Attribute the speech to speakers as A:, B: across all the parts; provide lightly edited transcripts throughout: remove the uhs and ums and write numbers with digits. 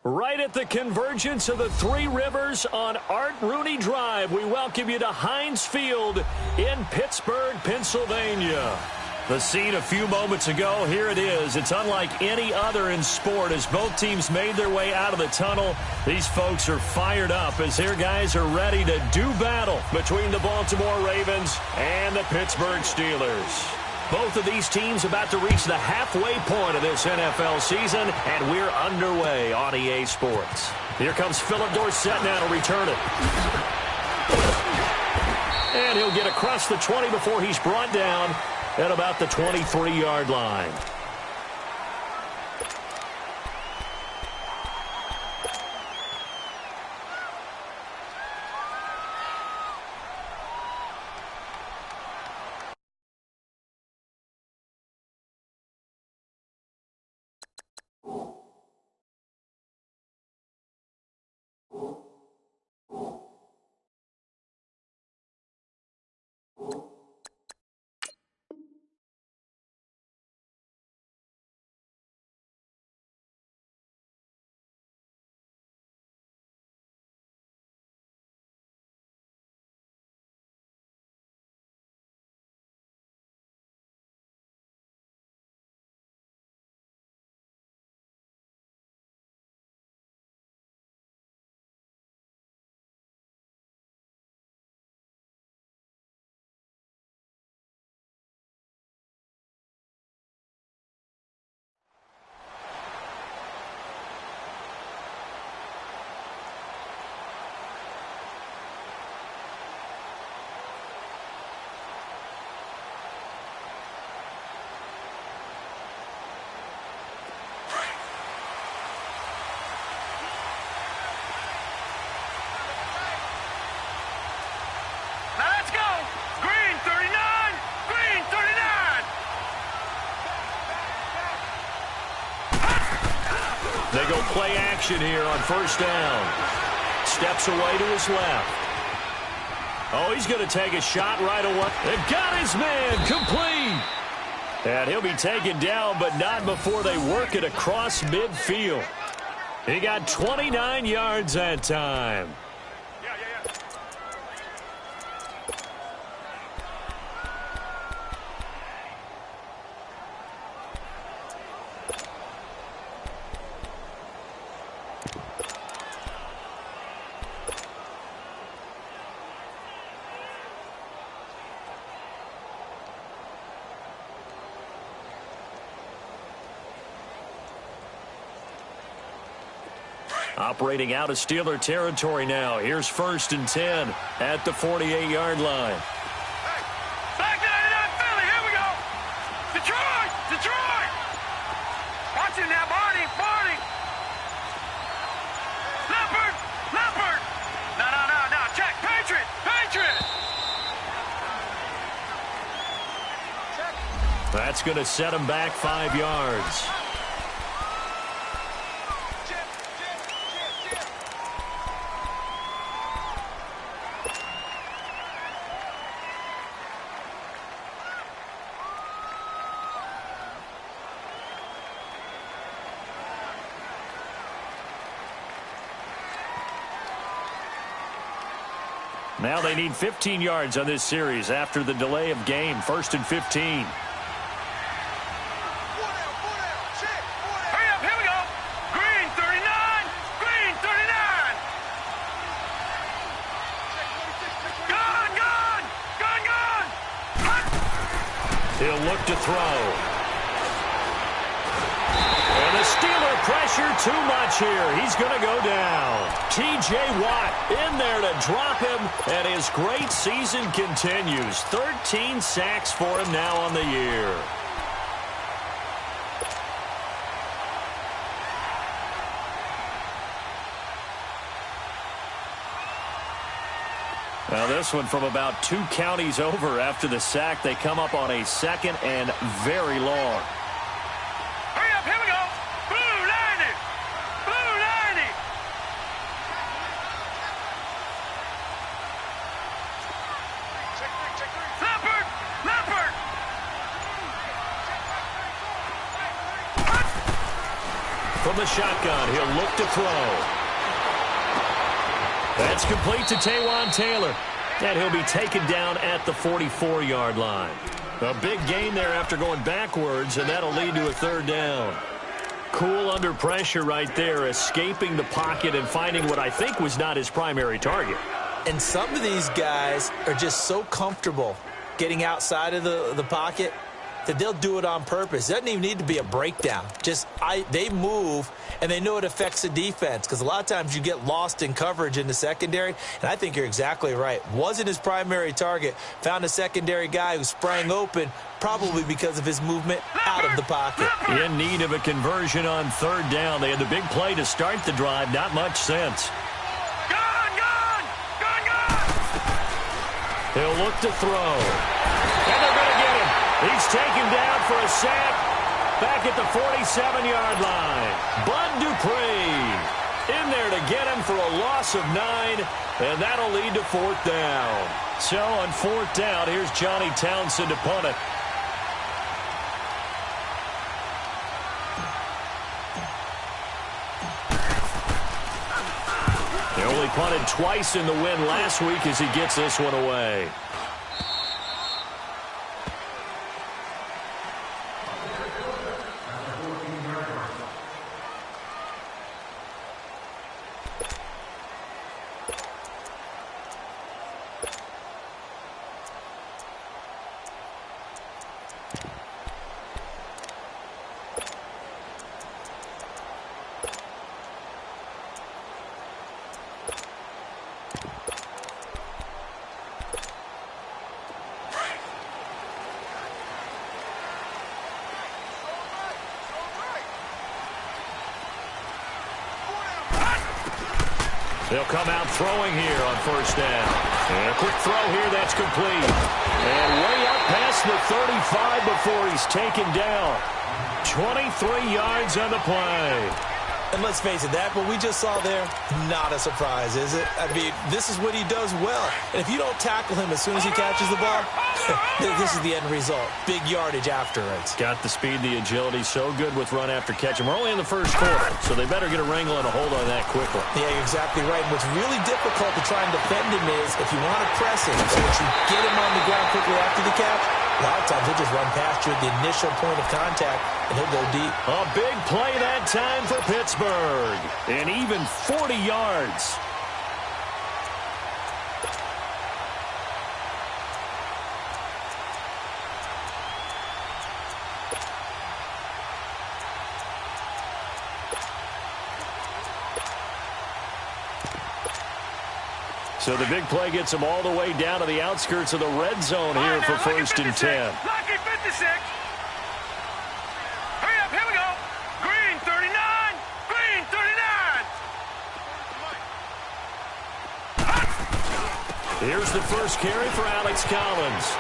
A: Right at the convergence of the Three Rivers on Art Rooney Drive, we welcome you to Heinz Field in Pittsburgh, Pennsylvania. The scene a few moments ago, here it is. It's unlike any other in sport as both teams made their way out of the tunnel. These folks are fired up as their guys are ready to do battle between the Baltimore Ravens and the Pittsburgh Steelers. Both of these teams about to reach the halfway point of this NFL season, and we're underway on EA Sports. Here comes Philip Dorsett now to return it. And he'll get across the 20 before he's brought down at about the 23-yard line. They go play action here on first down. Steps away to his left. Oh, he's going to take a shot right away. They got his man complete. And he'll be taken down, but not before they work it across midfield. He got 29 yards that time. Operating out of Steeler territory now. Here's 1st and 10 at the 48-yard line.
B: Hey, back to 99 Philly. Here we go. Detroit! Detroit! Watch it now, Barney. Barney! Leopard! Leopard! No. Check. Patriot! Patriot!
A: That's going to set him back 5 yards. Now they need 15 yards on this series after the delay of game. 1st and 15.
B: Hurry up, here we go. Green 39. Green 39. Gun.
A: He'll look to throw. And the Steeler pressure too much here. He's going to go down. T.J. Watt in there to drop him, and his great season continues. 13 sacks for him now on the year. Now this one from about 2 counties over after the sack. They come up on a 2nd and very long.
B: Hurry up, here we go. Blue 90. Blue 90. Leopard. Leopard.
A: From the shotgun, he'll look to throw. That's complete to Taywan Taylor. And he'll be taken down at the 44-yard line. A big gain there after going backwards, and that'll lead to a third down. Cool under pressure right there, escaping the pocket and finding what I think was not his primary target.
C: And some of these guys are just so comfortable getting outside of the pocket that they'll do it on purpose. It doesn't even need to be a breakdown. They move, and they know it affects the defense because a lot of times you get lost in coverage in the secondary, and I think you're exactly right. Wasn't his primary target. Found a secondary guy who sprang open, probably because of his movement out of the pocket.
A: In need of a conversion on third down. They had the big play to start the drive. Not much sense. He'll look to throw. And they're going to get him. He's taken down for a sack back at the 47-yard line. Bud Dupree in there to get him for a loss of 9, and that'll lead to fourth down. So on fourth down, here's Johnny Townsend to punt it. He only punted twice in the win last week as he gets this one away. They'll come out throwing here on first down. And a quick throw here, that's complete. And way up past the 35 before he's taken down. 23 yards on the play.
C: And let's face it, that what we just saw there, not a surprise, is it? I mean, this is what he does well. And if you don't tackle him as soon as he catches the ball, this is the end result. Big yardage afterwards.
A: Got the speed, the agility, so good with run after catch. And we're only in the first quarter, so they better get a wrangle and a hold on that quickly.
C: Yeah, you're exactly right. And what's really difficult to try and defend him is if you want to press him, so that you get him on the ground quickly after the catch, a lot of times he'll just run past you at the initial point of contact, and he'll go deep.
A: A big play that time for Pittsburgh. And even 40 yards. So the big play gets him all the way down to the outskirts of the red zone here for first and 10.
B: Lucky 56. Hurry up, here we go. Green 39. Green 39.
A: Here's the first carry for Alex Collins.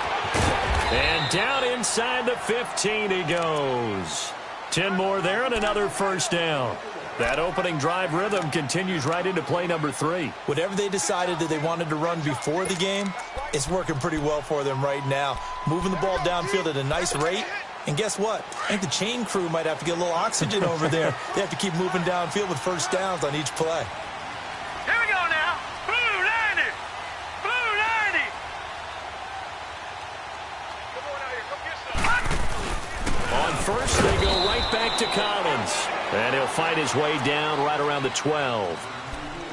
A: And down inside the 15 he goes. 10 more there and another first down. That opening drive rhythm continues right into play number 3.
C: Whatever they decided that they wanted to run before the game, it's working pretty well for them right now. Moving the ball downfield at a nice rate. And guess what? I think the chain crew might have to get a little oxygen over there. They have to keep moving downfield with first downs on each play.
B: Here we go now. Blue 90. Blue 90. Come on out here. Come get some.
A: On first, they go right back to Collins. And he'll fight his way down right around the 12.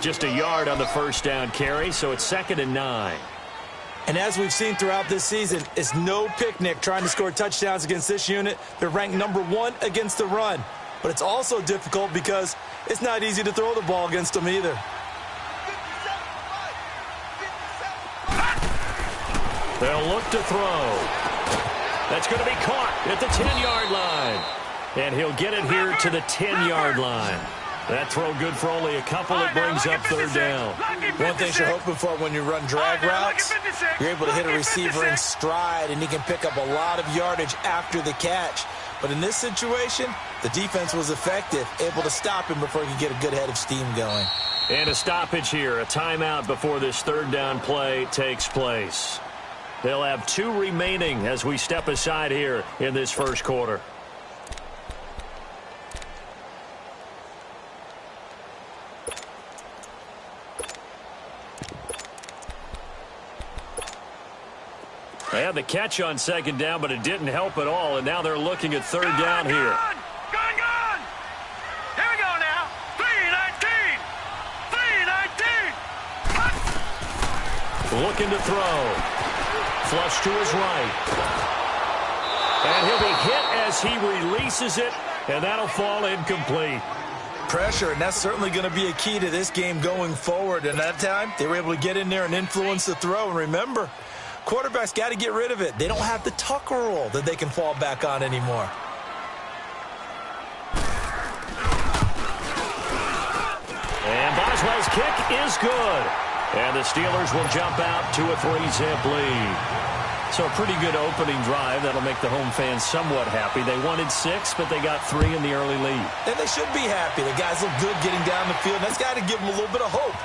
A: Just a yard on the first down carry, so it's 2nd and 9.
C: And as we've seen throughout this season, it's no picnic trying to score touchdowns against this unit. They're ranked number 1 against the run. But it's also difficult because it's not easy to throw the ball against them either.
A: They'll look to throw. That's going to be caught at the 10-yard line. And he'll get it here to the 10-yard line. That throw good for only a couple. It brings up third down.
C: One thing you're hoping for when you run drag routes, you're able to hit a receiver in stride, and he can pick up a lot of yardage after the catch. But in this situation, the defense was effective, able to stop him before he could get a good head of steam going.
A: And a stoppage here, a timeout before this third down play takes place. They'll have 2 remaining as we step aside here in this first quarter. the catch on second down, but it didn't help at all, and now they're looking at third down here.
B: Gone! Here we go now. 3-19! 3-19!
A: Looking to throw. Flush to his right. And he'll be hit as he releases it, and that'll fall incomplete.
C: Pressure, and that's certainly going to be a key to this game going forward. And that time, they were able to get in there and influence the throw. And remember, quarterbacks got to get rid of it. They don't have the tuck roll that they can fall back on anymore.
A: And Boswell's kick is good. And the Steelers will jump out to a 3-zip lead. So a pretty good opening drive. That'll make the home fans somewhat happy. They wanted 6, but they got 3 in the early lead.
C: And they should be happy. The guys look good getting down the field. That's got to give them a little bit of hope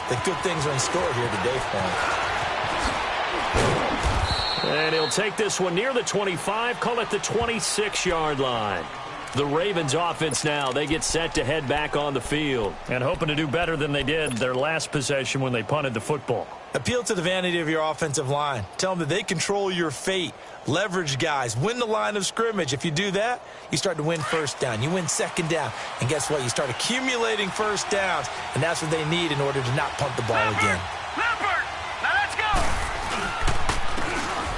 C: that good things are in store here today for them.
A: And he'll take this one near the 25, call it the 26-yard line. The Ravens offense now, they get set to head back on the field and hoping to do better than they did their last possession when they punted the football.
C: Appeal to the vanity of your offensive line. Tell them that they control your fate. Leverage guys. Win the line of scrimmage. If you do that, you start to win first down. You win second down. And guess what? You start accumulating first downs. And that's what they need in order to not punt the ball again.
B: Leopard! Now let's go!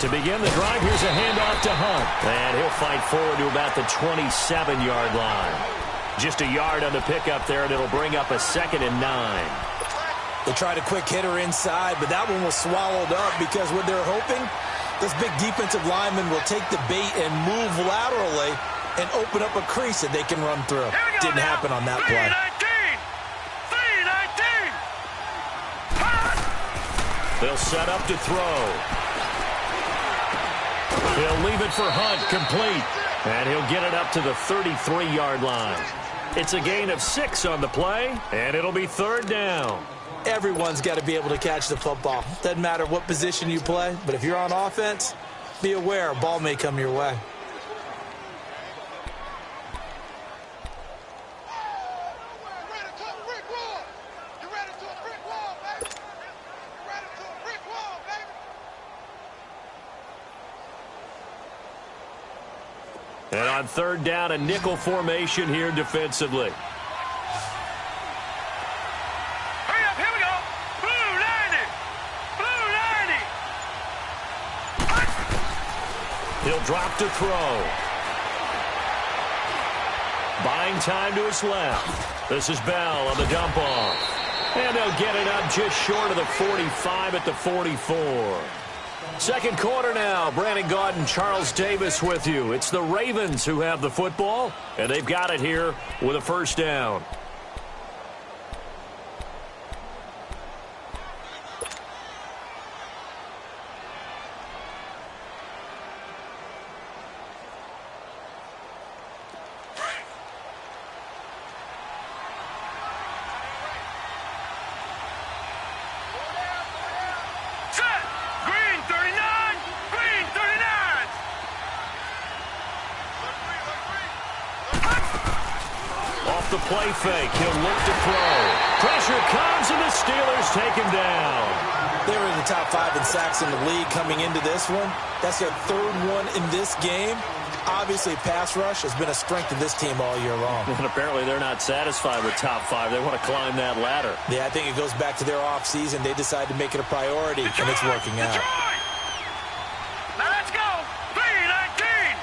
A: To begin the drive, here's a handoff to Hunt. And he'll fight forward to about the 27-yard line. Just a yard on the pickup there, and it'll bring up a 2nd and 9.
C: They tried a quick hitter inside, but that one was swallowed up because what they're hoping, this big defensive lineman will take the bait and move laterally and open up a crease that they can run through. Didn't happen on that play.
B: 3-19!
A: They'll set up to throw. He'll leave it for Hunt, complete. And he'll get it up to the 33-yard line. It's a gain of 6 on the play, and it'll be third down.
C: Everyone's got to be able to catch the football. Doesn't matter what position you play, but if you're on offense, be aware a ball may come your way.
A: And on third down, a nickel formation here defensively.
B: Hurry up, here we go. Blue 90. Blue 90.
A: He'll drop to throw. Buying time to his left. This is Bell on the dump off. And they'll get it up just short of the 45 at the 44. Second quarter now. Brandon Gaudin, Charles Davis with you. It's the Ravens who have the football, and they've got it here with a first down. The play fake. He'll look to throw. Pressure comes, and the Steelers take him down.
C: They were in the top 5 in sacks in the league coming into this one. That's their third one in this game. Obviously, pass rush has been a strength of this team all year long.
A: And apparently they're not satisfied with top 5. They want to climb that ladder.
C: Yeah, I think it goes back to their offseason. They decided to make it a priority, and it's working out.
B: Now let's go. 3-19.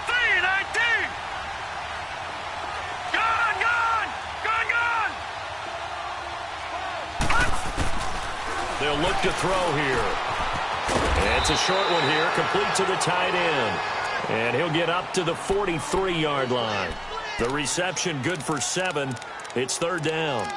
B: 3-19.
A: They'll look to throw here. And it's a short one here, complete to the tight end. And he'll get up to the 43-yard line. The reception good for 7. It's third down.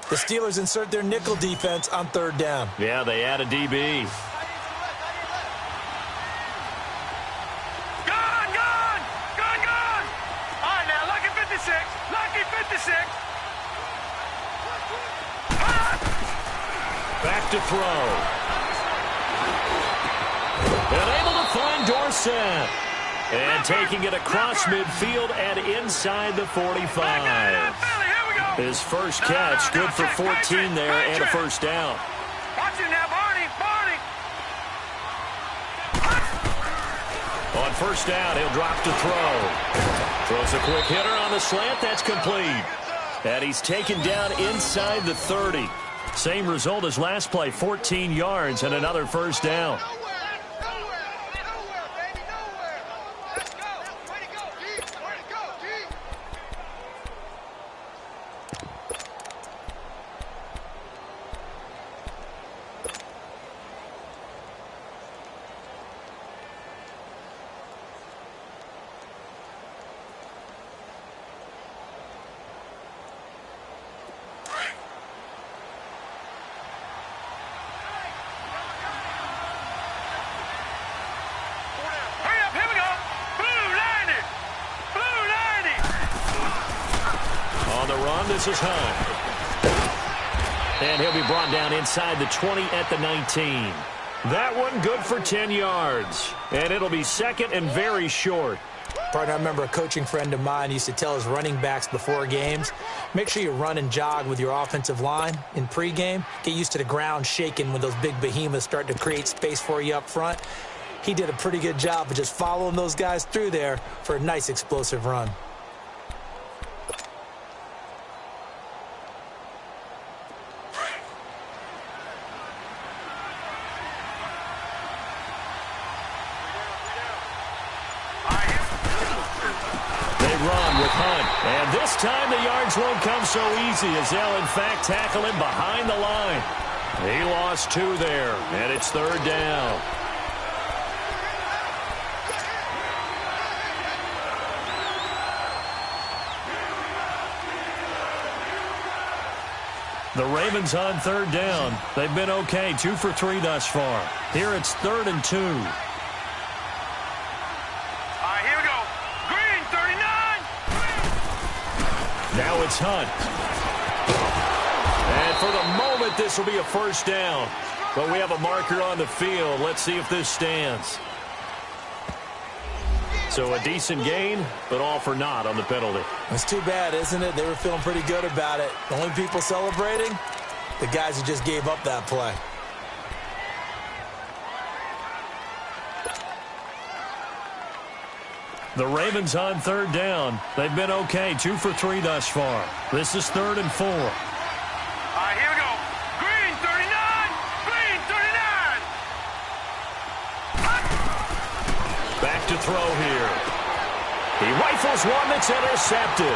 C: The Steelers insert their nickel defense on third down.
A: Yeah, they add a DB.
B: Gone! All right, now, lucky 56. Lucky 56.
A: Back to throw. And able to find Dorsett. And taking it across midfield and inside the 45. His first catch, good for 14 there and a first down.
B: Watch it now, Barney.
A: On first down, he'll drop to throw. Throws a quick hitter on the slant. That's complete. And he's taken down inside the 30. Same result as last play, 14 yards and another first down. This is Hunt. And he'll be brought down inside the 20 at the 19. That one good for 10 yards. And it'll be second and very short.
C: Partner, I remember a coaching friend of mine used to tell his running backs before games, make sure you run and jog with your offensive line in pregame. Get used to the ground shaking when those big behemoths start to create space for you up front. He did a pretty good job of just following those guys through there for a nice explosive run.
A: And this time the yards won't come so easy as they'll, in fact, tackle him behind the line. He lost 2 there, and it's third down. The Ravens on third down. They've been okay, 2 for 3 thus far. Here it's 3rd and 2. Now it's Hunt. And for the moment, this will be a first down. But we have a marker on the field. Let's see if this stands. So a decent gain, but all for naught on the penalty.
C: It's too bad, isn't it? They were feeling pretty good about it. The only people celebrating, the guys who just gave up that play.
A: The Ravens on third down. They've been okay, 2 for 3 thus far. This is 3rd and 4.
B: All right, here we go. Green 39. Green 39.
A: Back to throw here. He rifles one that's intercepted.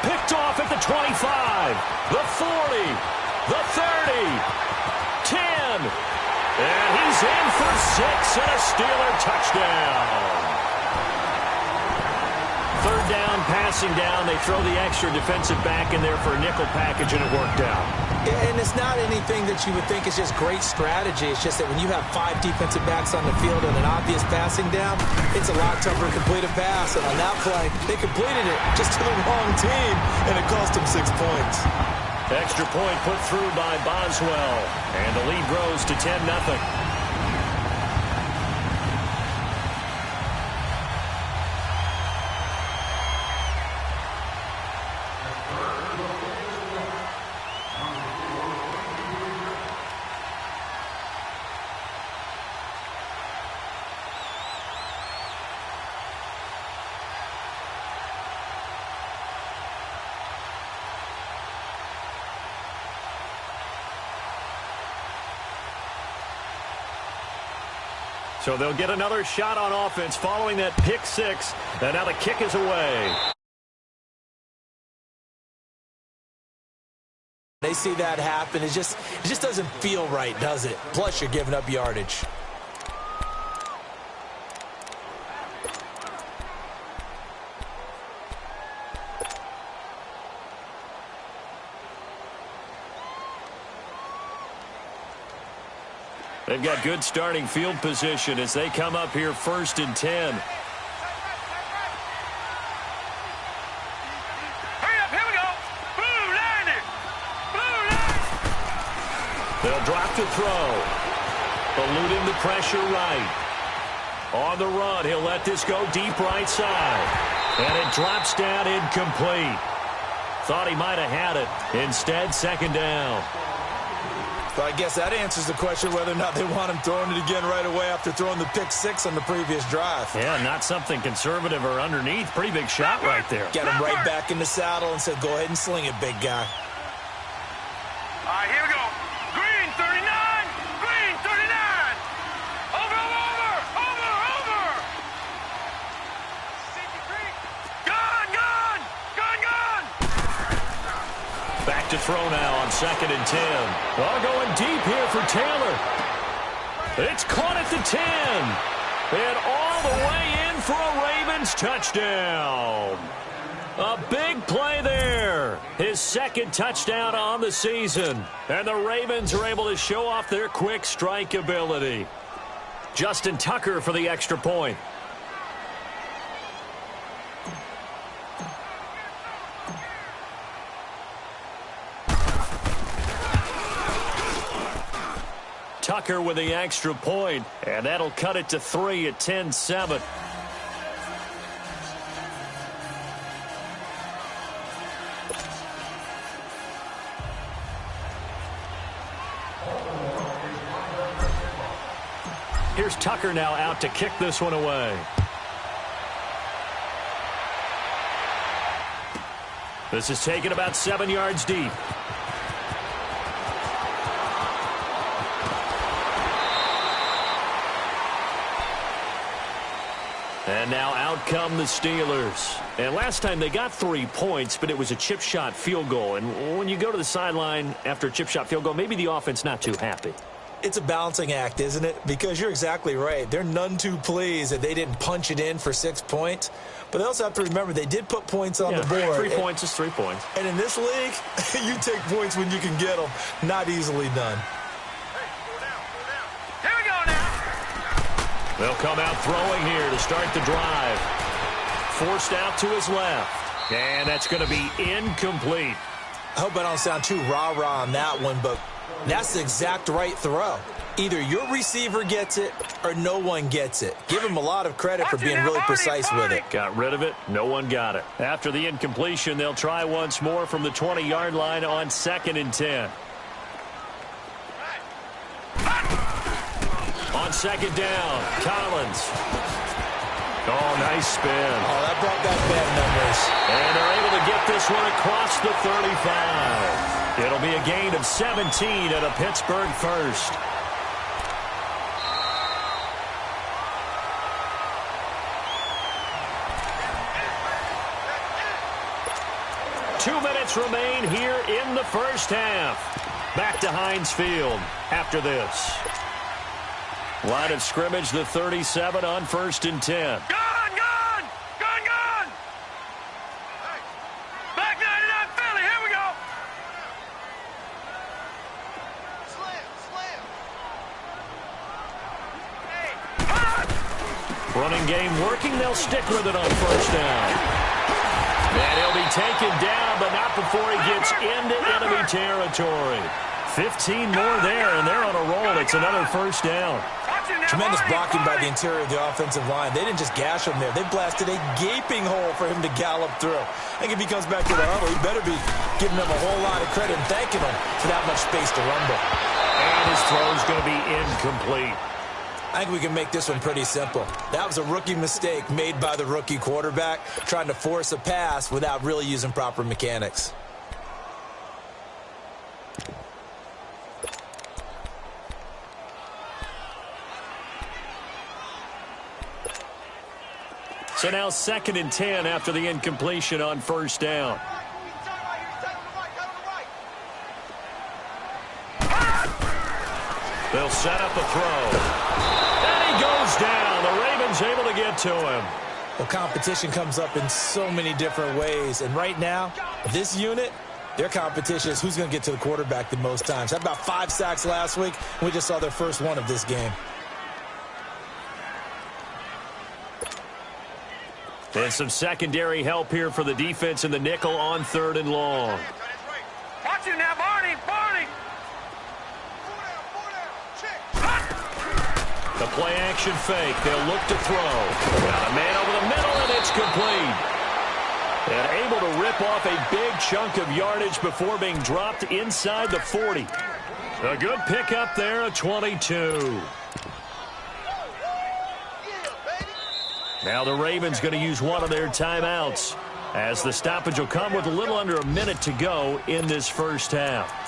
A: Picked off at the 25, the 40, the 30, 10. And he's in for 6 and a Steeler touchdown. Third down, passing down. They throw the extra defensive back in there for a nickel package, and it worked out.
C: Yeah, and it's not anything that you would think is just great strategy. It's just that when you have 5 defensive backs on the field and an obvious passing down, it's a lot tougher to complete a pass. And on that play, they completed it just to the wrong team, and it cost them 6 points.
A: Extra point put through by Boswell, and the lead grows to 10-0. So they'll get another shot on offense following that pick 6. And now the kick is away.
C: They see that happen. It just doesn't feel right, does it? Plus, you're giving up yardage.
A: They've got good starting field position as they come up here 1st and 10.
B: Hurry up, here we go. Blue line it. Blue line.
A: They'll drop to throw. eluding the pressure right. On the run, he'll let this go deep right side. And it drops down incomplete. Thought he might have had it. Instead, second down.
C: So I guess that answers the question whether or not they want him throwing it again right away after throwing the pick six on the previous drive.
A: Yeah, not something conservative or underneath. Pretty big shot right there.
C: Get him right back in the saddle and said, go ahead and sling it, big guy.
B: All right, here we go. Green, 39. Green, 39. Over. Gun.
A: Back to throw now on 2nd and 10. Well, going deep here for Taylor. It's caught at the 10. And all the way in for a Ravens touchdown. A big play there. His second touchdown on the season. And the Ravens are able to show off their quick strike ability. Justin Tucker for the extra point. Tucker with the extra point, and that'll cut it to 3 at 10-7. Here's Tucker now out to kick this one away. This is taken about 7 yards deep. And now out come the Steelers. And last time they got 3 points, but it was a chip shot field goal. And when you go to the sideline after a chip shot field goal, maybe the offense not too happy.
C: It's a balancing act, isn't it? Because you're exactly right. They're none too pleased that they didn't punch it in for 6 points. But they also have to remember they did put points on the board.
A: 3 points is 3 points.
C: And in this league, you take points when you can get them. Not easily done.
A: They'll come out throwing here to start the drive. Forced out to his left. And that's going to be incomplete.
C: I hope I don't sound too rah-rah on that one, but that's the exact right throw. Either your receiver gets it or no one gets it. Give him a lot of credit for being really precise with it.
A: Got rid of it. No one got it. After the incompletion, they'll try once more from the 20-yard line on 2nd and 10. On 2nd down, Collins. Oh, nice spin.
C: Oh, that brought back bad memories.
A: And they're able to get this one across the 35. It'll be a gain of 17 and a Pittsburgh first. Two minutes remain here in the first half. Back to Heinz Field after this. Line of scrimmage, the 37 on 1st and 10.
B: Gun! Back 99 Philly, here we go! Slam! Hey!
A: Running game working, they'll stick with it on 1st down. And he'll be taken down, but not before he gets into enemy territory. 15 more there, and they're on a roll. It's another 1st down.
C: Tremendous blocking by the interior of the offensive line. They didn't just gash him there. They blasted a gaping hole for him to gallop through. I think if he comes back to the huddle, he better be giving them a whole lot of credit and thanking them for that much space to rumble.
A: And his throw's going to be incomplete.
C: I think we can make this one pretty simple. That was a rookie mistake made by the rookie quarterback, trying to force a pass without really using proper mechanics.
A: So now 2nd and 10 after the incompletion on 1st down. They'll set up a throw. And he goes down. The Ravens able to get to him.
C: Well, competition comes up in so many different ways. And right now, this unit, their competition is who's going to get to the quarterback the most times. Had about 5 sacks last week, and we just saw their first one of this game.
A: And some secondary help here for the defense in the nickel on 3rd and long.
B: Watch it now, Barney!
A: The play action fake. They'll look to throw. Got a man over the middle, and it's complete. And able to rip off a big chunk of yardage before being dropped inside the 40. A good pickup there, a 22. Now the Ravens going to use one of their timeouts, as the stoppage will come with a little under a minute to go in this first half.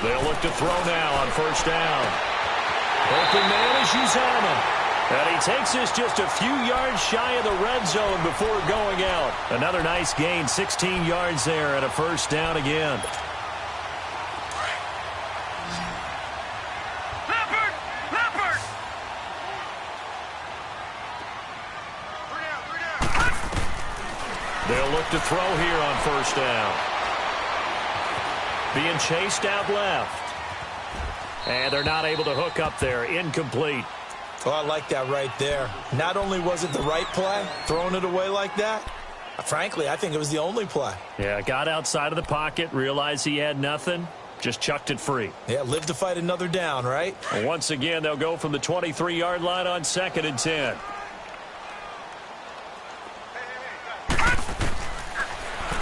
A: They'll look to throw now on first down. Open man is Uzama. And he takes this just a few yards shy of the red zone before going out. Another nice gain, 16 yards there and a first down again.
B: Leopard!
A: They'll look to throw here on first down. Being chased out left. And they're not able to hook up there. Incomplete.
C: Oh, I like that right there. Not only was it the right play, throwing it away like that, frankly, I think it was the only play.
A: Yeah, got outside of the pocket, realized he had nothing, just chucked it free.
C: Yeah, live to fight another down, right?
A: Well, once again, they'll go from the 23-yard line on 2nd and 10.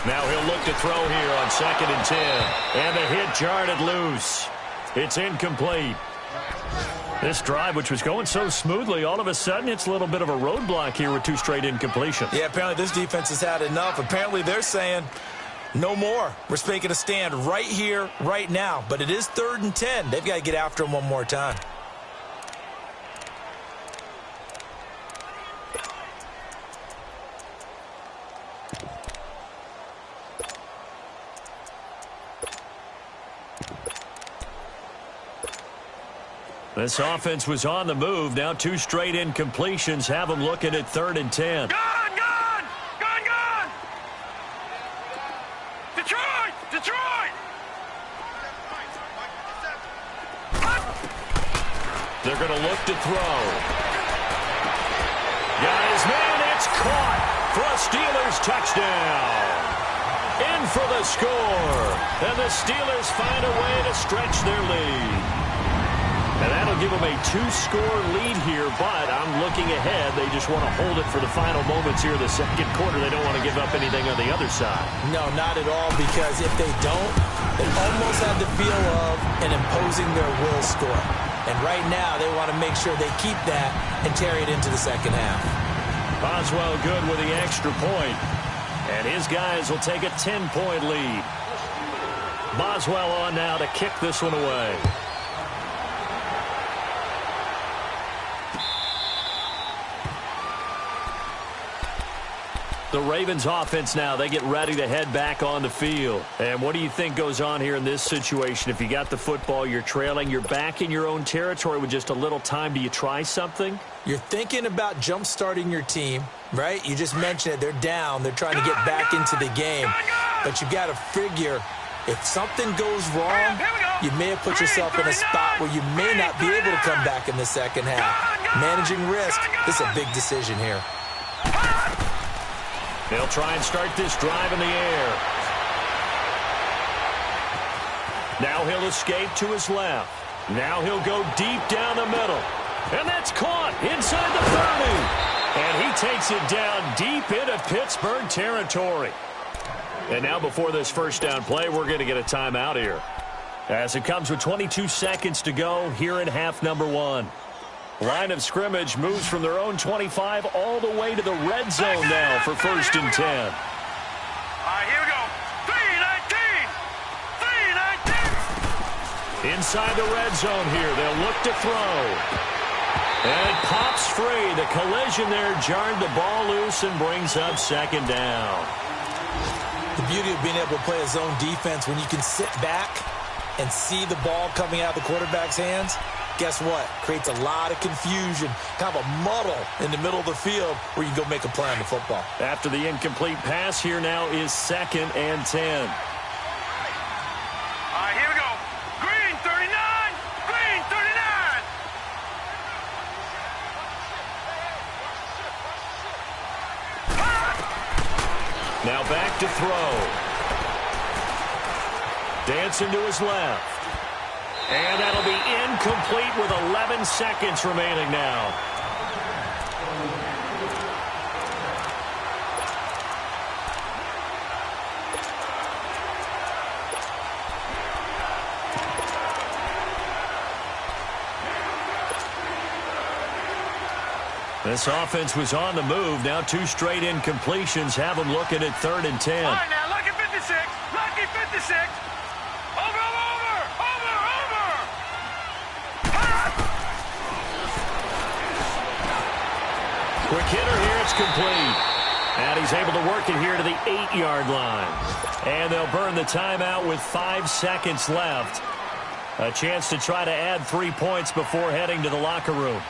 A: Now he'll look to throw here on 2nd and 10. And the hit jarred it loose. It's incomplete. This drive, which was going so smoothly, all of a sudden it's a little bit of a roadblock here with 2 straight incompletions.
C: Yeah, apparently this defense has had enough. Apparently they're saying no more. We're making a stand right here, right now. But it is 3rd and 10. They've got to get after him one more time.
A: This offense was on the move. Now 2 straight incompletions have them looking at 3rd and 10.
B: Gone! Detroit!
A: They're going to look to throw. Got his man. It's caught for a Steelers touchdown. In for the score. And the Steelers find a way to stretch their lead. And that'll give them a 2-score lead here, but I'm looking ahead. They just want to hold it for the final moments here in the second quarter. They don't want to give up anything on the other side.
C: No, not at all, because if they don't, it almost had the feel of an imposing their will score. And right now, they want to make sure they keep that and carry it into the second half.
A: Boswell good with the extra point. And his guys will take a 10-point lead. Boswell on now to kick this one away. The Ravens offense now, they get ready to head back on the field. And what do you think goes on here in this situation? If you got the football, you're trailing, you're back in your own territory with just a little time. Do you try something?
C: You're thinking about jump-starting your team, right? You just mentioned it. They're down. They're trying to get back into the game. But you've got to figure, if something goes wrong, you may have put yourself in a spot where you may not be able to come back in the second half. Managing risk, this is a big decision here.
A: They'll try and start this drive in the air. Now he'll escape to his left. Now he'll go deep down the middle. And that's caught inside the 30. And he takes it down deep into Pittsburgh territory. And now before this first down play, we're going to get a timeout here, as it comes with 22 seconds to go here in half number 1. Line of scrimmage moves from their own 25 all the way to the red zone now for 1st and 10.
B: All right, here we go. 3-19.
A: Inside the red zone here, they'll look to throw. And it pops free. The collision there jarred the ball loose and brings up 2nd down.
C: The beauty of being able to play a zone defense when you can sit back and see the ball coming out of the quarterback's hands. guess what? Creates a lot of confusion, kind of a muddle in the middle of the field where you can go make a play on the football.
A: After the incomplete pass, here now is 2nd and 10.
B: All right, here we go. Green, 39. Green, 39.
A: Now back to throw. Dancing to his left. And that'll be incomplete with 11 seconds remaining now. This offense was on the move. Now 2 straight incompletions have them looking at 3rd and 10.
B: All right, now, lucky 56. Lucky 56. Over.
A: Quick hitter here, it's complete. And he's able to work it here to the 8-yard line. And they'll burn the timeout with 5 seconds left. A chance to try to add 3 points before heading to the locker room.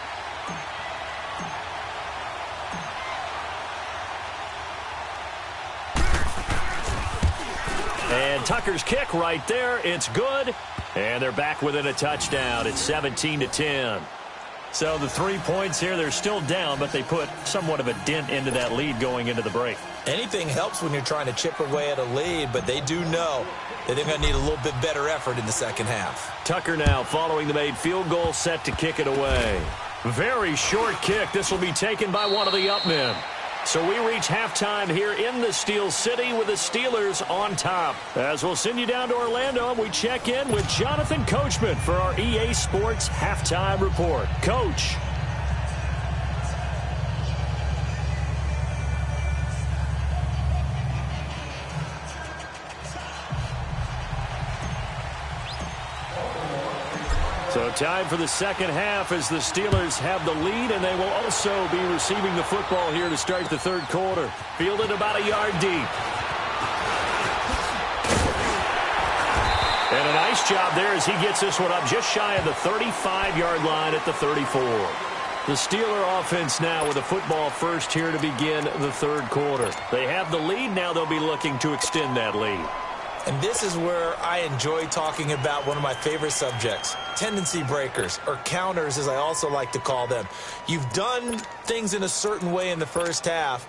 A: And Tucker's kick right there. It's good. And they're back within a touchdown. It's 17-10. So the 3 points here, they're still down, but they put somewhat of a dent into that lead going into the break.
C: Anything helps when you're trying to chip away at a lead, but they do know that they're going to need a little bit better effort in the second half.
A: Tucker now following the made field goal, set to kick it away. Very short kick. This will be taken by one of the up men. So we reach halftime here in the Steel City with the Steelers on top. As we'll send you down to Orlando, and we check in with Jonathan Coachman for our EA Sports Halftime Report. Coach. So time for the second half as the Steelers have the lead, and they will also be receiving the football here to start the third quarter. Fielded about a yard deep. And a nice job there as he gets this one up just shy of the 35-yard line at the 34. The Steeler offense now with a football first here to begin the third quarter. They have the lead. Now they'll be looking to extend that lead.
C: And this is where I enjoy talking about one of my favorite subjects, tendency breakers, or counters as I also like to call them. You've done things in a certain way in the first half,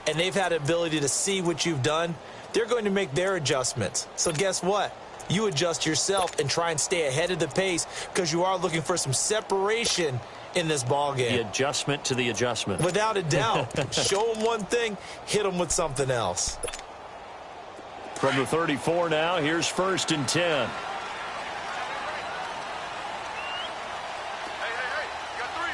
C: and they've had the ability to see what you've done. They're going to make their adjustments. So guess what? You adjust yourself and try and stay ahead of the pace because you are looking for some separation in this ball game.
A: The adjustment to the adjustment.
C: Without a doubt. Show them one thing, hit them with something else.
A: From the 34 now, here's 1st and 10.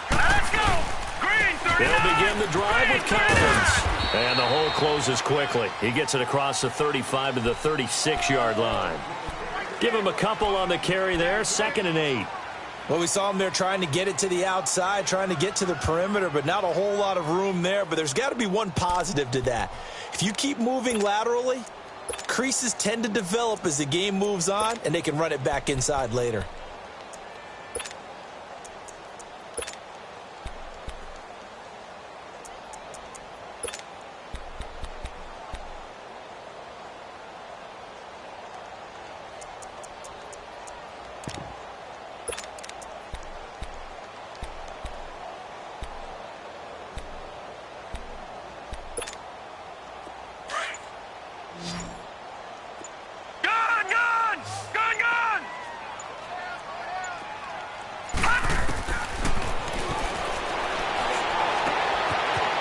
B: Let's go. Green, 39.
A: They'll begin the drive with Collins. And the hole closes quickly. He gets it across the 35 to the 36-yard line. Give him a couple on the carry there. 2nd and 8.
C: Well, we saw him there trying to get it to the outside, trying to get to the perimeter, but not a whole lot of room there. But there's got to be one positive to that. If you keep moving laterally, creases tend to develop as the game moves on, and they can run it back inside later.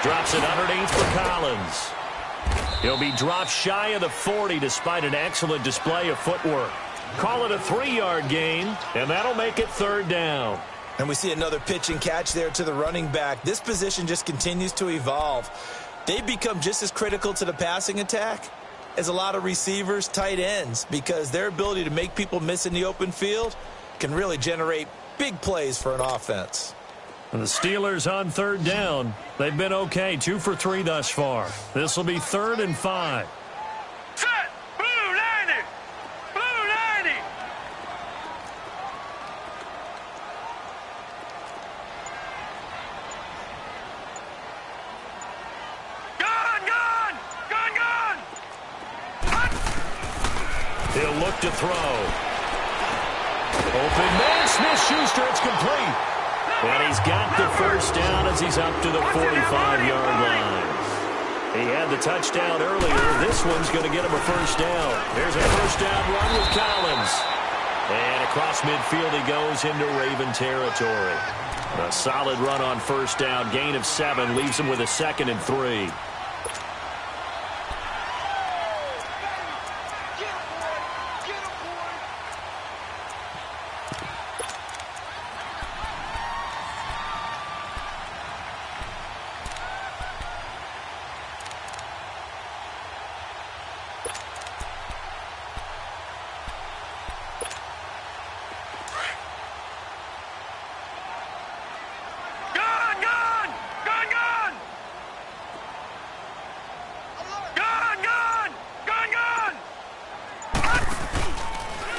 A: Drops it underneath for Collins. He'll be dropped shy of the 40 despite an excellent display of footwork. Call it a 3-yard gain, and that'll make it 3rd down.
C: And we see another pitch and catch there to the running back. This position just continues to evolve. They become just as critical to the passing attack as a lot of receivers, tight ends, because their ability to make people miss in the open field can really generate big plays for an offense.
A: And the Steelers on 3rd down. They've been okay, 2 for 3 thus far. This will be 3rd and 5.
B: Set. Blue 90. Blue 90.
A: He'll look to throw. Open man, Smith-Schuster, it's complete. And he's got the first down as he's up to the 45-yard line. He had the touchdown earlier. This one's going to get him a first down. There's a first down run with Collins. And across midfield he goes into Raven territory. A solid run on first down. Gain of 7 leaves him with a 2nd and 3.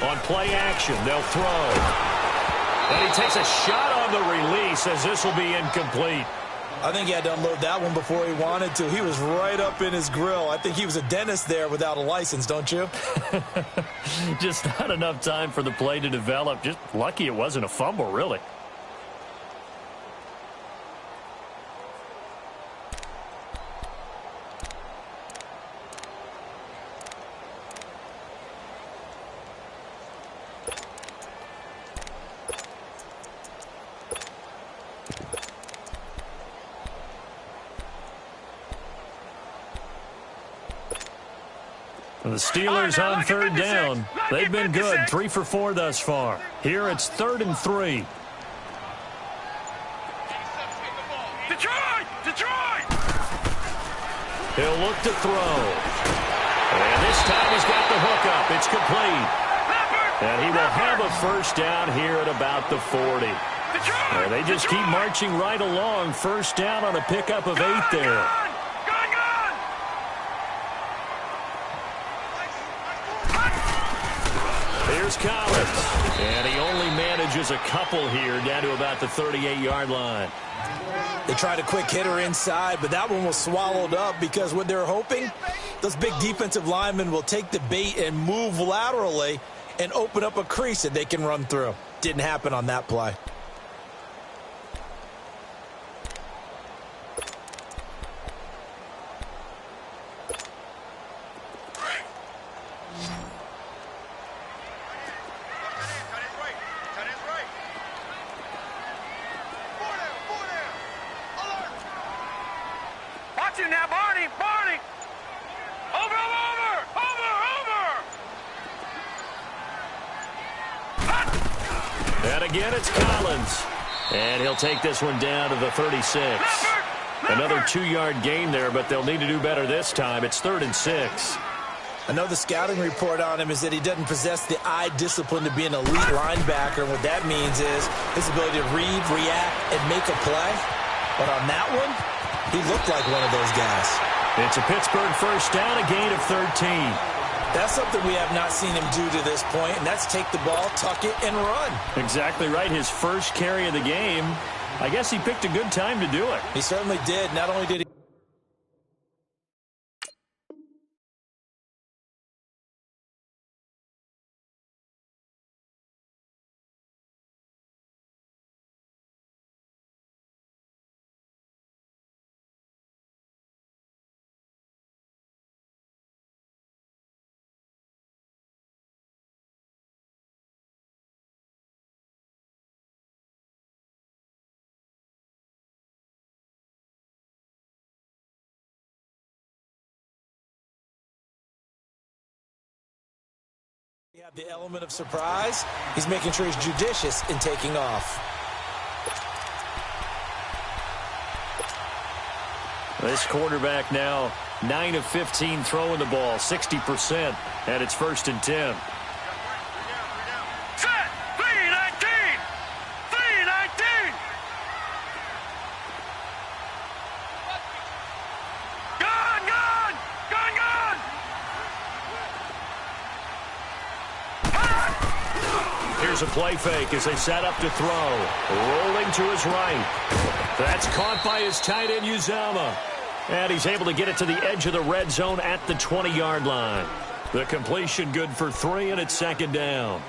A: On play action, they'll throw. And he takes a shot on the release as this will be incomplete.
C: I think he had to unload that one before he wanted to. He was right up in his grill. I think he was a dentist there without a license, don't you?
A: Just not enough time for the play to develop. Just lucky it wasn't a fumble, really. The Steelers on third down. They've been good, 3 for 4 thus far. Here it's 3rd and 3.
B: Detroit! Detroit!
A: He'll look to throw. And this time he's got the hook up. It's complete. And he will have a first down here at about the 40. And they just keep marching right along. First down on a pickup of 8 there. Here's Collins. And he only manages a couple here down to about the 38-yard line.
C: They tried a quick hitter inside, but that one was swallowed up because what they're hoping, those big defensive linemen will take the bait and move laterally and open up a crease that they can run through. Didn't happen on that play.
B: Now, Barney! Barney! Over!
A: And again, it's Collins. And he'll take this one down to the 36. Another 2-yard gain there, but they'll need to do better this time. It's 3rd and 6.
C: I know the scouting report on him is that he doesn't possess the eye discipline to be an elite linebacker. And what that means is his ability to read, react, and make a play. But on that one, he looked like one of those guys.
A: It's a Pittsburgh first down, a gain of 13.
C: That's something we have not seen him do to this point, and that's take the ball, tuck it, and run.
A: Exactly right. His first carry of the game. I guess he picked a good time to do it.
C: He certainly did. Not only did he... You have the element of surprise. He's making sure he's judicious in taking off.
A: This quarterback now 9 of 15 throwing the ball, 60%, and it's 1st and 10.
B: Set! 3-19! 3-19! Gone! Gone! Gone! Gone!
A: Here's a play fake as they set up to throw. Rolling to his right. That's caught by his tight end, Uzama. And he's able to get it to the edge of the red zone at the 20-yard line. The completion good for 3, and it's second down.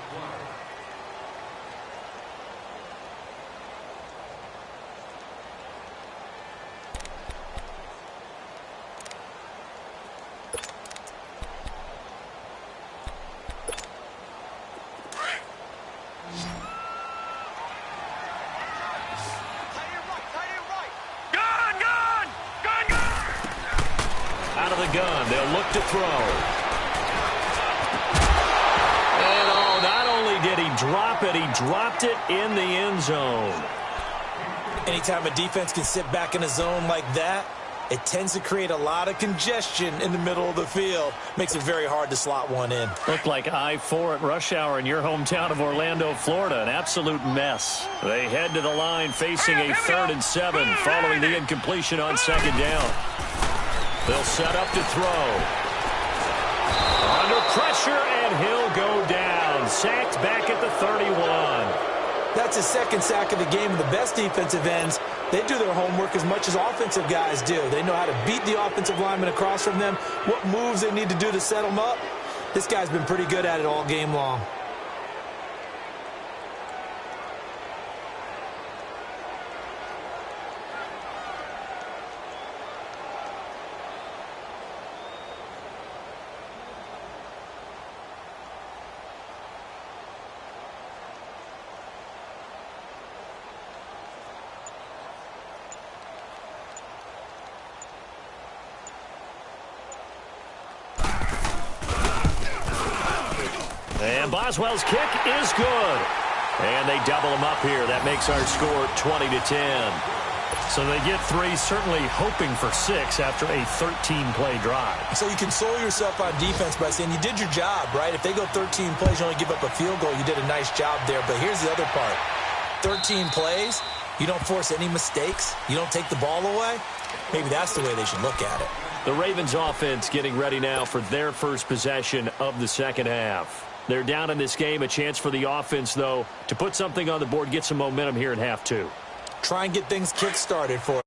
A: Out of the gun, they'll look to throw. And not only did he drop it, he dropped it in the end zone.
C: Anytime a defense can sit back in a zone like that, it tends to create a lot of congestion in the middle of the field. Makes it very hard to slot one in.
A: Looked like I-4 at rush hour in your hometown of Orlando, Florida. An absolute mess. They head to the line facing a 3rd and 7 following the incompletion on second down. They'll set up to throw. Under pressure, and he'll go down. Sacked back at the 31.
C: That's his second sack of the game. And the best defensive ends, they do their homework as much as offensive guys do. They know how to beat the offensive lineman across from them, what moves they need to do to set them up. This guy's been pretty good at it all game long.
A: And Boswell's kick is good. And they double him up here. That makes our score 20-10. So they get 3, certainly hoping for 6 after a 13-play drive.
C: So you console yourself on defense by saying you did your job, right? If they go 13 plays, you only give up a field goal, you did a nice job there. But here's the other part. 13 plays, you don't force any mistakes, you don't take the ball away. Maybe that's the way they should look at it.
A: The Ravens offense getting ready now for their first possession of the second half. They're down in this game. A chance for the offense, though, to put something on the board, get some momentum here in half 2.
C: Try and get things kick-started for it.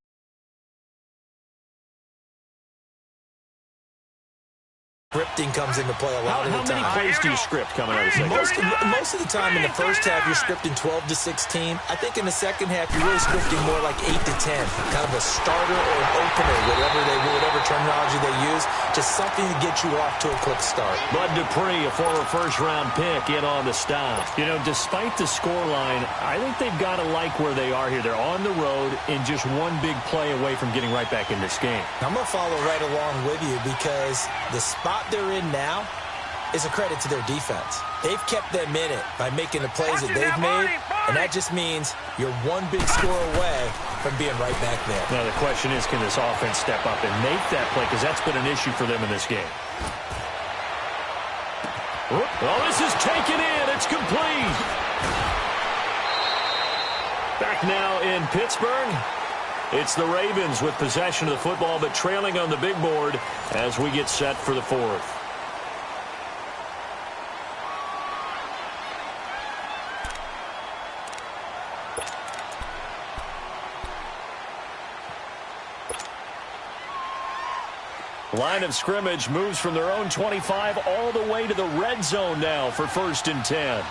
C: Scripting comes into play a lot of the time.
A: How many plays do you script coming out of the second half?
C: Most of the time in the first half, you're scripting 12 to 16. I think in the second half, you're really scripting more like 8 to 10. Kind of a starter or an opener, whatever terminology they use. Just something to get you off to a quick start.
A: Bud Dupree, a former first-round pick, in on the stop. You know, despite the scoreline, I think they've got to like where they are here. They're on the road and just one big play away from getting right back in this game.
C: I'm going to follow right along with you because the spot they're in now is a credit to their defense. They've kept them in it by making the plays that they've made, and that just means you're one big score away from being right back there.
A: Now the question is, can this offense step up and make that play, because that's been an issue for them in this game. Oh, this is taken in. It's complete. Back now in Pittsburgh. It's the Ravens with possession of the football, but trailing on the big board as we get set for the 4th. Line of scrimmage moves from their own 25 all the way to the red zone now for 1st and 10.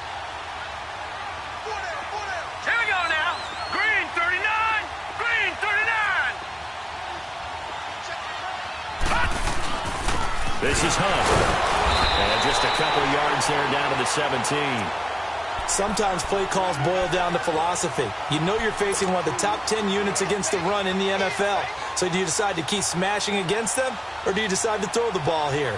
A: This is Hunt. And just a couple yards there down to the 17.
C: Sometimes play calls boil down to philosophy. You know you're facing one of the top 10 units against the run in the NFL. So do you decide to keep smashing against them, or do you decide to throw the ball here?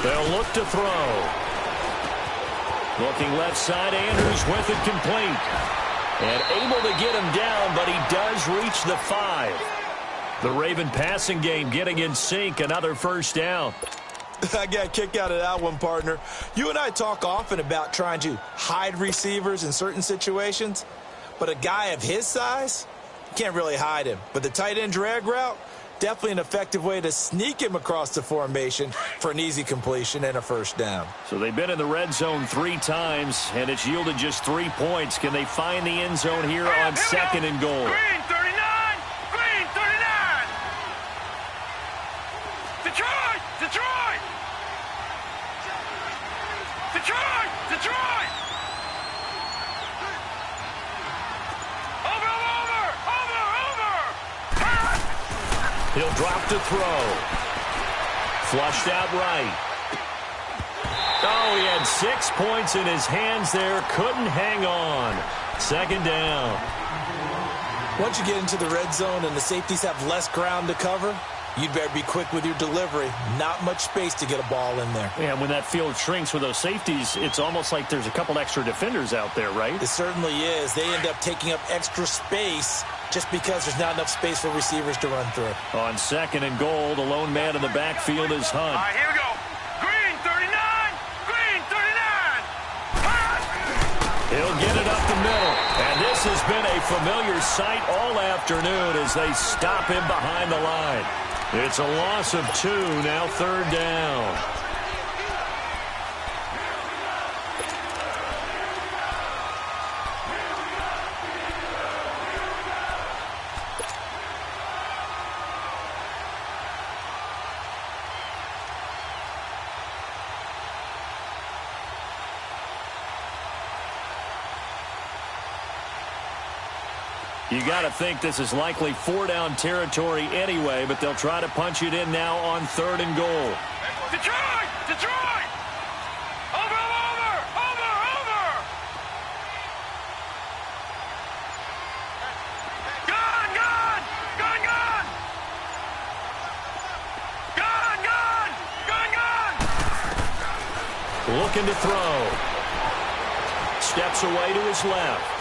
A: They'll look to throw. Looking left side, Andrews with it complete. And able to get him down, but he does reach the 5. The Raven passing game getting in sync, another first down.
C: I got a kick out of that one, partner. You and I talk often about trying to hide receivers in certain situations, but a guy of his size, you can't really hide him. But the tight end drag route, definitely an effective way to sneak him across the formation for an easy completion and a first down.
A: So they've been in the red zone 3 times, and it's yielded just 3 points. Can they find the end zone here on second and goal?
B: Green 39! Green 39! Detroit! Detroit! Detroit! Detroit! Over!
A: He'll drop to throw. Flushed out right. Oh, he had 6 points in his hands there. Couldn't hang on. Second down.
C: Once you get into the red zone and the safeties have less ground to cover, you'd better be quick with your delivery. Not much space to get a ball in there.
A: Yeah, when that field shrinks with those safeties, it's almost like there's a couple extra defenders out there, right?
C: It certainly is. They end up taking up extra space just because there's not enough space for receivers to run through.
A: On second and goal, the lone man in the backfield is Hunt.
B: All right, here we go. Green 39! Green 39! Hunt!
A: He'll get it up the middle. And this has been a familiar sight all afternoon as they stop him behind the line. It's a loss of 2, now third down. You got to think this is likely 4-down territory anyway, but they'll try to punch it in now on third and goal.
B: Detroit! Detroit! Over! Gone! Gone! Gone! Gone! Gone! Gone! Gone! Gone!
A: Looking to throw. Steps away to his left.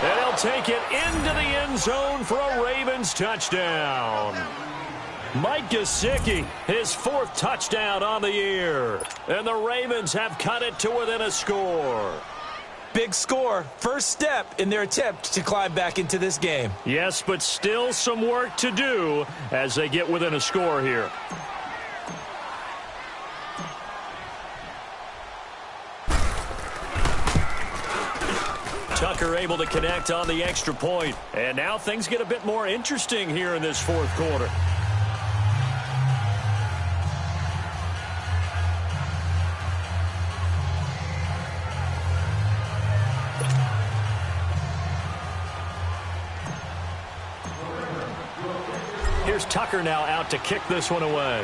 A: And he'll take it into the end zone for a Ravens touchdown. Mike Gesicki, his 4th touchdown on the year. And the Ravens have cut it to within a score.
C: Big score. First step in their attempt to climb back into this game.
A: Yes, but still some work to do as they get within a score here. Tucker able to connect on the extra point. And now things get a bit more interesting here in this 4th quarter. Here's Tucker now out to kick this one away.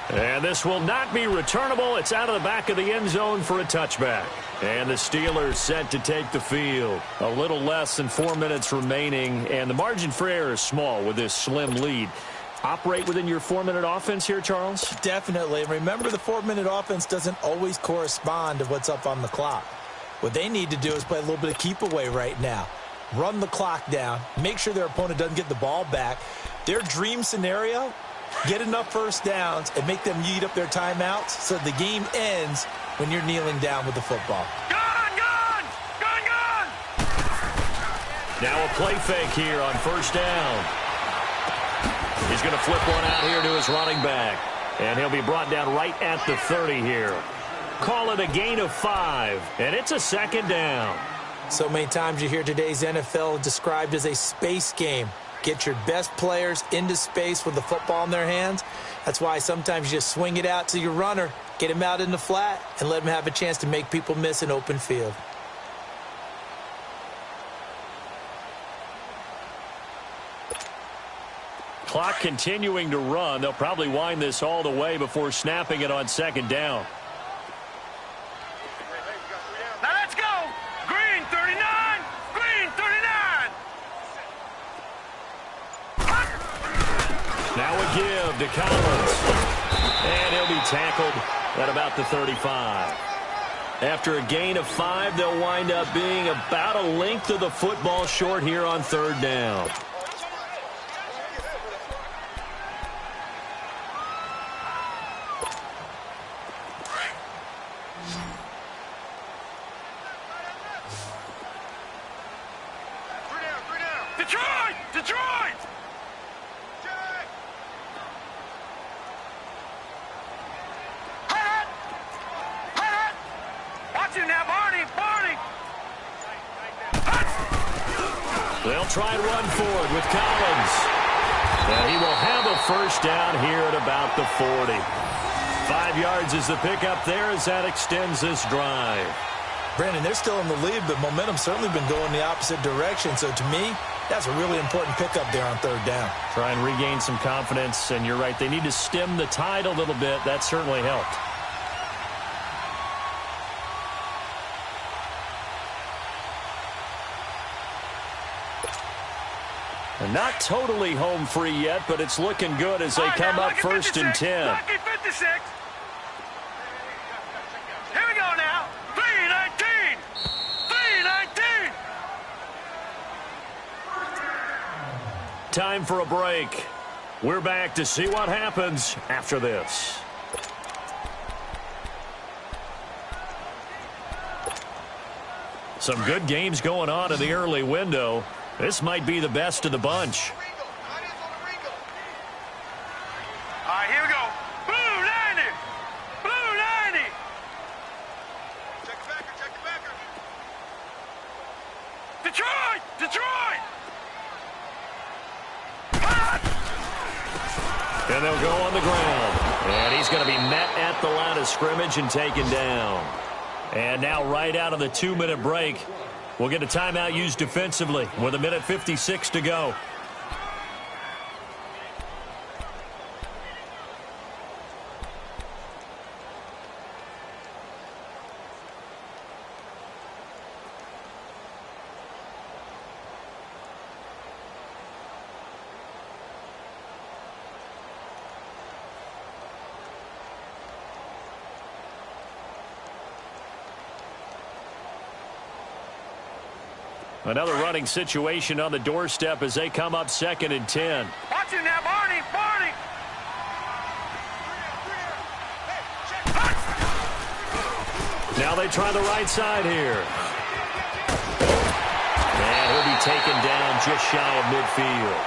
A: And this will not be returnable. It's out of the back of the end zone for a touchback. And the Steelers set to take the field. A little less than 4 minutes remaining, and the margin for error is small with this slim lead. Operate within your 4-minute offense here, Charles?
C: Definitely. Remember, the 4-minute offense doesn't always correspond to what's up on the clock. What they need to do is play a little bit of keep away right now. Run the clock down. Make sure their opponent doesn't get the ball back. Their dream scenario, get enough first downs and make them eat up their timeouts so the game ends when you're kneeling down with the football.
B: Gone! Gone! Gone! Gone!
A: Now a play fake here on first down. He's going to flip one out here to his running back. And he'll be brought down right at the 30 here. Call it a gain of 5, and it's a second down.
C: So many times you hear today's NFL described as a space game. Get your best players into space with the football in their hands. That's why sometimes you just swing it out to your runner, get him out in the flat, and let him have a chance to make people miss an open field.
A: Clock continuing to run. They'll probably wind this all the way before snapping it on second down.
B: Now let's go! Green 39! Green 39!
A: Now a give to Collins. And he'll be tackled at about the 35. After a gain of 5, they'll wind up being about a length of the football short here on third down. They'll try and run forward with Collins. And he will have a first down here at about the 40. 5 yards is the pickup there as that extends this drive.
C: Brandon, they're still in the lead, but momentum's certainly been going the opposite direction. So to me, that's a really important pickup there on third down.
A: Try and regain some confidence, and you're right. They need to stem the tide a little bit. That certainly helped. And not totally home free yet, but it's looking good as they come up first and 10.
B: Lucky 56. Here we go now. 3-19. 3-19.
A: Time for a break. We're back to see what happens after this. Some good games going on in the early window. This might be the best of the bunch.
B: All right, here we go. Blue 90. Blue 90. Check the backer, check the backer. Detroit! Detroit!
A: And they'll go on the ground. And he's going to be met at the line of scrimmage and taken down. And now right out of the 2-minute break, we'll get a timeout used defensively with 1:56 to go. Another running situation on the doorstep as they come up 2nd and 10.
B: Watch it now, Barney! Barney!
A: Now they try the right side here. And he'll be taken down just shy of midfield.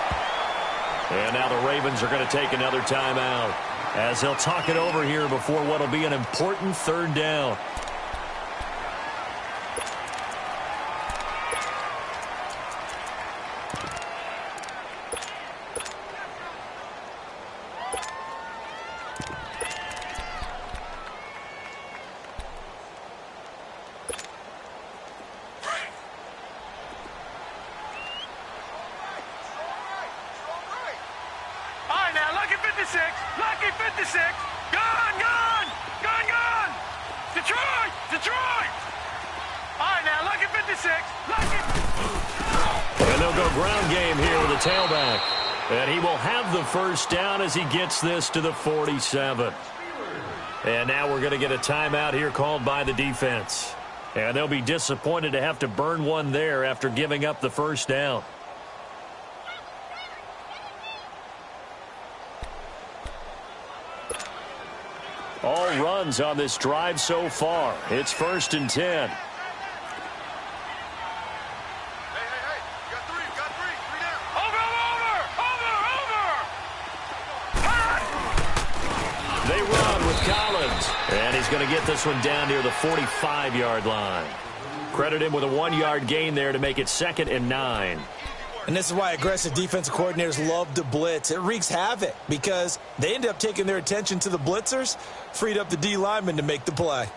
A: And now the Ravens are going to take another timeout as they'll talk it over here before what will be an important third down.
B: Lucky 56. Gone, gone, gone, gone. Detroit, Detroit. All right, now, Lucky 56. Lucky.
A: And they'll go ground game here with a tailback. And he will have the first down as he gets this to the 47. And now we're going to get a timeout here called by the defense. And they'll be disappointed to have to burn one there after giving up the first down. All runs on this drive so far. It's 1st and 10.
B: Hey, got three down. Over.
A: They run with Collins. And he's going to get this one down near the 45-yard line. Credit him with a 1-yard gain there to make it 2nd and 9.
C: And this is why aggressive defensive coordinators love to blitz. It wreaks havoc because they end up taking their attention to the blitzers, freed up the D lineman to make the play.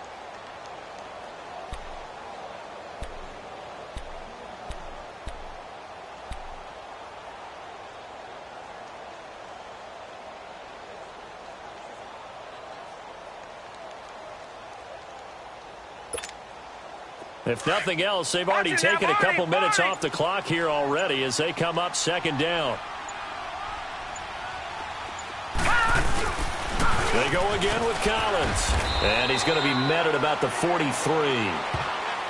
A: If nothing else, they've already taken a couple minutes off the clock here already as they come up 2nd down. They go again with Collins. And he's going to be met at about the 43.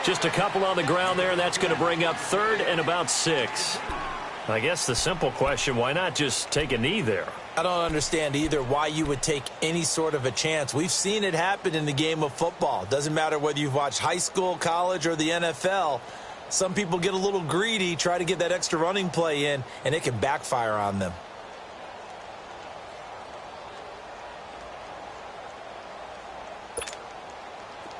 A: Just a couple on the ground there, and that's going to bring up 3rd and about 6. I guess the simple question, why not just take a knee there?
C: I don't understand either why you would take any sort of a chance. We've seen it happen in the game of football. Doesn't matter whether you've watched high school, college, or the NFL. Some people get a little greedy, try to get that extra running play in, and it can backfire on them.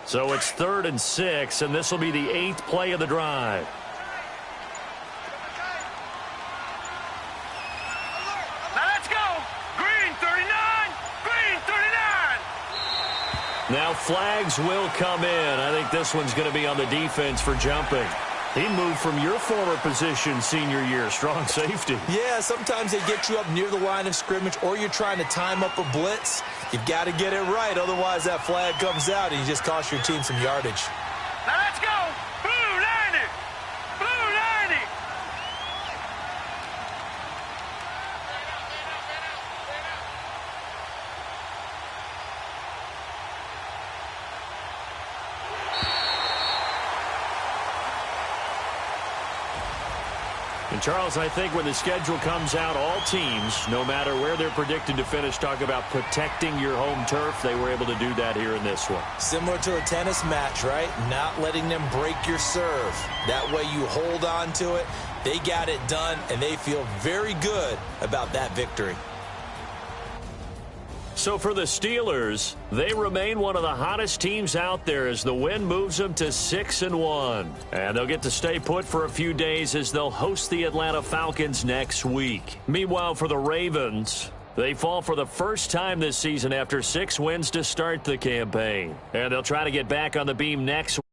A: So it's 3rd and 6, and this will be the 8th play of the drive. Now flags will come in. I think this one's going to be on the defense for jumping. He moved from your former position senior year, strong safety.
C: Yeah, sometimes they get you up near the line of scrimmage or you're trying to time up a blitz. You've got to get it right, otherwise that flag comes out and you just cost your team some yardage.
B: Now let's go. Blue 90. Blue 90.
A: And, Charles, I think when the schedule comes out, all teams, no matter where they're predicted to finish, talk about protecting your home turf. They were able to do that here in this one.
C: Similar to a tennis match, right? Not letting them break your serve. That way you hold on to it. They got it done, and they feel very good about that victory.
A: So for the Steelers, they remain one of the hottest teams out there as the win moves them to 6-1. And they'll get to stay put for a few days as they'll host the Atlanta Falcons next week. Meanwhile, for the Ravens, they fall for the first time this season after 6 wins to start the campaign. And they'll try to get back on the beam next week.